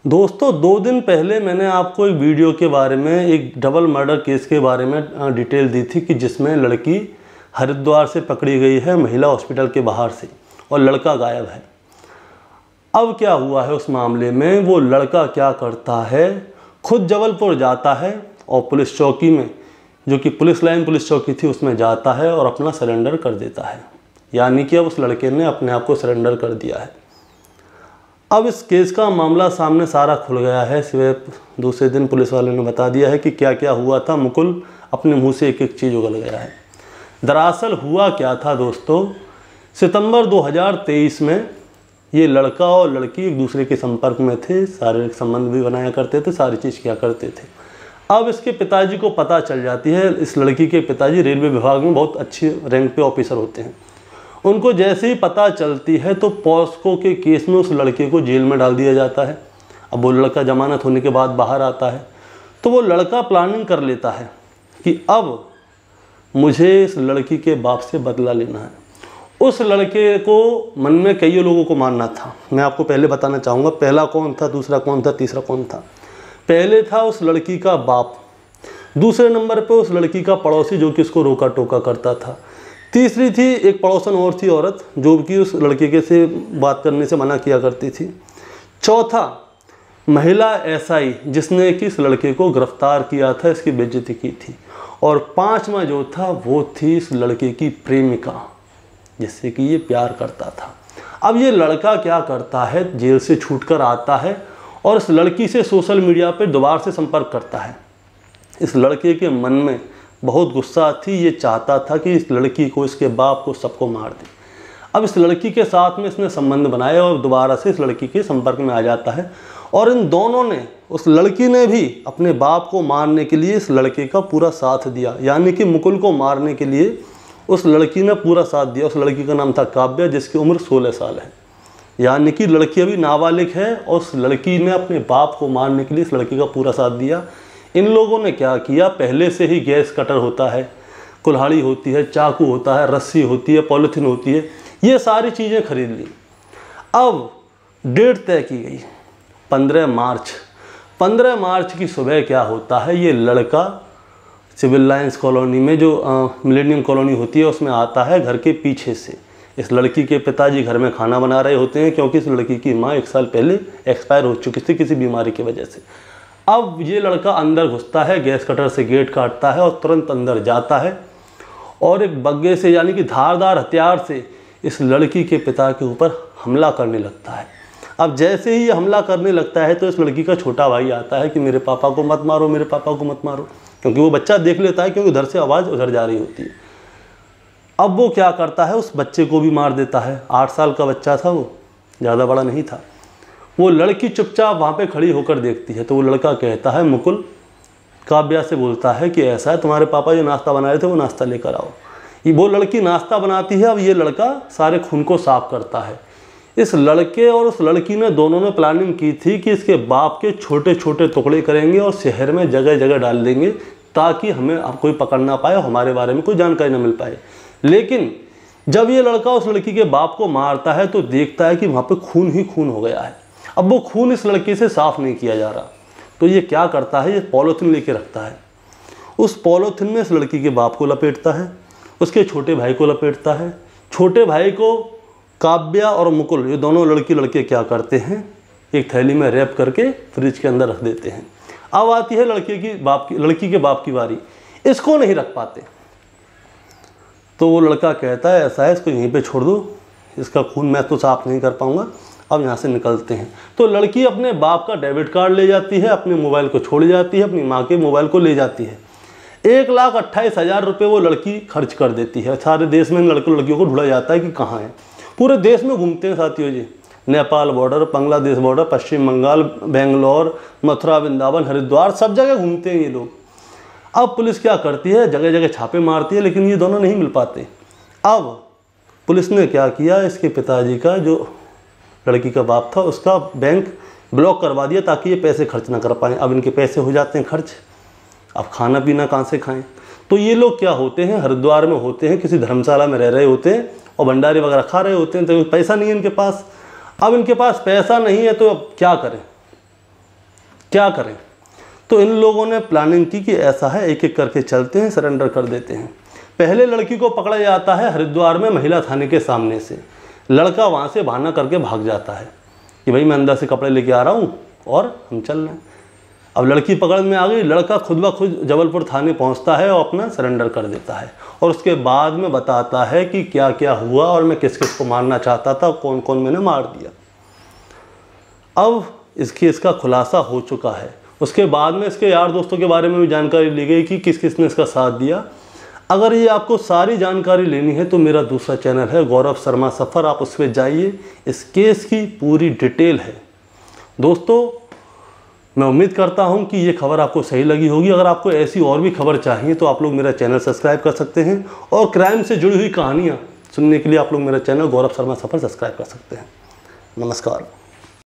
दोस्तों 2 दिन पहले मैंने आपको एक वीडियो के बारे में, एक डबल मर्डर केस के बारे में डिटेल दी थी कि जिसमें लड़की हरिद्वार से पकड़ी गई है महिला हॉस्पिटल के बाहर से और लड़का गायब है। अब क्या हुआ है उस मामले में, वो लड़का क्या करता है, खुद जबलपुर जाता है और पुलिस चौकी में, जो कि पुलिस लाइन पुलिस चौकी थी, उसमें जाता है और अपना सरेंडर कर देता है। यानी कि अब उस लड़के ने अपने आप को सरेंडर कर दिया है। अब इस केस का मामला सामने सारा खुल गया है। सिवाय दूसरे दिन पुलिस वाले ने बता दिया है कि क्या क्या हुआ था। मुकुल अपने मुंह से एक एक चीज़ उगल गया है। दरअसल हुआ क्या था दोस्तों, सितंबर 2023 में ये लड़का और लड़की एक दूसरे के संपर्क में थे, शारीरिक संबंध भी बनाया करते थे, सारी चीज़ किया करते थे। अब इसके पिताजी को पता चल जाती है, इस लड़की के पिताजी रेलवे विभाग में बहुत अच्छी रैंक पे ऑफिसर होते हैं। उनको जैसे ही पता चलती है तो पॉस्को के केस में उस लड़के को जेल में डाल दिया जाता है। अब वो लड़का जमानत होने के बाद बाहर आता है तो वो लड़का प्लानिंग कर लेता है कि अब मुझे इस लड़की के बाप से बदला लेना है। उस लड़के को मन में कई लोगों को मारना था। मैं आपको पहले बताना चाहूँगा पहला कौन था, दूसरा कौन था, तीसरा कौन था। पहले था उस लड़की का बाप, दूसरे नंबर पे उस लड़की का पड़ोसी जो कि उसको रोका टोका करता था, तीसरी थी एक पड़ोसन और थी औरत जो कि उस लड़के के से बात करने से मना किया करती थी, चौथा महिला एसआई जिसने कि इस लड़के को गिरफ्तार किया था, इसकी बेइज्जती की थी, और पांचवा जो था वो थी इस लड़के की प्रेमिका जिससे कि ये प्यार करता था। अब ये लड़का क्या करता है, जेल से छूटकर आता है और इस लड़की से सोशल मीडिया पे दोबारा से संपर्क करता है। इस लड़के के मन में बहुत गुस्सा थी, ये चाहता था कि इस लड़की को, इसके बाप को, सबको मार दे। अब इस लड़की के साथ में इसने संबंध बनाया और दोबारा से इस लड़की के संपर्क में आ जाता है और इन दोनों ने, उस लड़की ने भी अपने बाप को मारने के लिए इस लड़के का पूरा साथ दिया। यानी कि मुकुल को मारने के लिए उस लड़की ने पूरा साथ दिया। उस लड़की का नाम था काव्या जिसकी उम्र 16 साल है। यानी कि लड़की अभी नाबालिग है और उस लड़की ने अपने बाप को मारने के लिए इस लड़की का पूरा साथ दिया। इन लोगों ने क्या किया, पहले से ही गैस कटर होता है, कुल्हाड़ी होती है, चाकू होता है, रस्सी होती है, पॉलीथीन होती है, ये सारी चीज़ें खरीद ली। अब डेट तय की गई 15 मार्च। 15 मार्च की सुबह क्या होता है, ये लड़का सिविल लाइन्स कॉलोनी में जो मिलेनियम कॉलोनी होती है उसमें आता है घर के पीछे से। इस लड़की के पिताजी घर में खाना बना रहे होते हैं क्योंकि इस लड़की की माँ 1 साल पहले एक्सपायर हो चुकी थी किसी बीमारी की वजह से। अब ये लड़का अंदर घुसता है, गैस कटर से गेट काटता है और तुरंत अंदर जाता है और एक बग्गे से, यानी कि धारदार हथियार से, इस लड़की के पिता के ऊपर हमला करने लगता है। अब जैसे ही ये हमला करने लगता है तो इस लड़की का छोटा भाई आता है कि मेरे पापा को मत मारो, मेरे पापा को मत मारो, क्योंकि वो बच्चा देख लेता है क्योंकि उधर से आवाज़ उधर जा रही होती है। अब वो क्या करता है, उस बच्चे को भी मार देता है। 8 साल का बच्चा था, वो ज़्यादा बड़ा नहीं था। वो लड़की चुपचाप वहाँ पे खड़ी होकर देखती है तो वो लड़का कहता है, मुकुल काव्या से बोलता है कि ऐसा है, तुम्हारे पापा जो नाश्ता बना रहे थे वो नाश्ता लेकर आओ। ये वो लड़की नाश्ता बनाती है। अब ये लड़का सारे खून को साफ करता है। इस लड़के और उस लड़की ने दोनों ने प्लानिंग की थी कि इसके बाप के छोटे छोटे टुकड़े करेंगे और शहर में जगह जगह डाल देंगे ताकि हमें अब कोई पकड़ ना पाए, हमारे बारे में कोई जानकारी ना मिल पाए। लेकिन जब ये लड़का उस लड़की के बाप को मारता है तो देखता है कि वहाँ पर खून ही खून हो गया है। अब वो खून इस लड़की से साफ नहीं किया जा रहा तो ये क्या करता है, ये पॉलीथीन लेके रखता है। उस पॉलीथीन में इस लड़की के बाप को लपेटता है, उसके छोटे भाई को लपेटता है। छोटे भाई को काव्या और मुकुल, ये दोनों लड़के क्या करते हैं, एक थैली में रैप करके फ्रिज के अंदर रख देते हैं। अब आती है लड़की के बाप की बारी। इसको नहीं रख पाते तो वो लड़का कहता है ऐसा है, इसको यहीं पे छोड़ दो, इसका खून मैं तो साफ नहीं कर पाऊंगा, अब यहाँ से निकलते हैं। तो लड़की अपने बाप का डेबिट कार्ड ले जाती है, अपने मोबाइल को छोड़ जाती है, अपनी माँ के मोबाइल को ले जाती है। 1,28,000 रुपये वो लड़की खर्च कर देती है। सारे देश में लड़कियों को ढूंढा जाता है कि कहाँ है। पूरे देश में घूमते हैं साथियों जी, नेपाल बॉर्डर, बांग्लादेश बॉर्डर, पश्चिम बंगाल, बेंगलोर, मथुरा, वृंदावन, हरिद्वार, सब जगह घूमते हैं ये लोग। अब पुलिस क्या करती है, जगह जगह छापे मारती है, लेकिन ये दोनों नहीं मिल पाते। अब पुलिस ने क्या किया, इसके पिताजी का, जो लड़की का बाप था, उसका बैंक ब्लॉक करवा दिया ताकि ये पैसे खर्च ना कर पाएँ। अब इनके पैसे हो जाते हैं खर्च, अब खाना पीना कहाँ से खाएं। तो ये लोग क्या होते हैं, हरिद्वार में होते हैं, किसी धर्मशाला में रह रहे होते हैं और भंडारे वगैरह खा रहे होते हैं। तो पैसा नहीं है इनके पास। अब इनके पास पैसा नहीं है तो अब क्या करें, क्या करें? तो इन लोगों ने प्लानिंग की कि ऐसा है, एक एक करके चलते हैं, सरेंडर कर देते हैं। पहले लड़की को पकड़ा जाता है हरिद्वार में महिला थाने के सामने से। लड़का वहाँ से बहाना करके भाग जाता है कि भाई मैं अंदर से कपड़े लेके आ रहा हूँ और हम चल रहे हैं। अब लड़की पकड़ में आ गई, लड़का खुद ब खुद जबलपुर थाने पहुँचता है और अपना सरेंडर कर देता है और उसके बाद में बताता है कि क्या क्या हुआ और मैं किस किस को मारना चाहता था, कौन कौन मैंने मार दिया। अब इस केस का खुलासा हो चुका है। उसके बाद में इसके यार दोस्तों के बारे में भी जानकारी ली गई कि किस किस ने इसका साथ दिया। अगर ये आपको सारी जानकारी लेनी है तो मेरा दूसरा चैनल है गौरव शर्मा सफ़र, आप उस पर जाइए, इस केस की पूरी डिटेल है। दोस्तों मैं उम्मीद करता हूं कि ये खबर आपको सही लगी होगी। अगर आपको ऐसी और भी खबर चाहिए तो आप लोग मेरा चैनल सब्सक्राइब कर सकते हैं और क्राइम से जुड़ी हुई कहानियाँ सुनने के लिए आप लोग मेरा चैनल गौरव शर्मा सफ़र सब्सक्राइब कर सकते हैं। नमस्कार।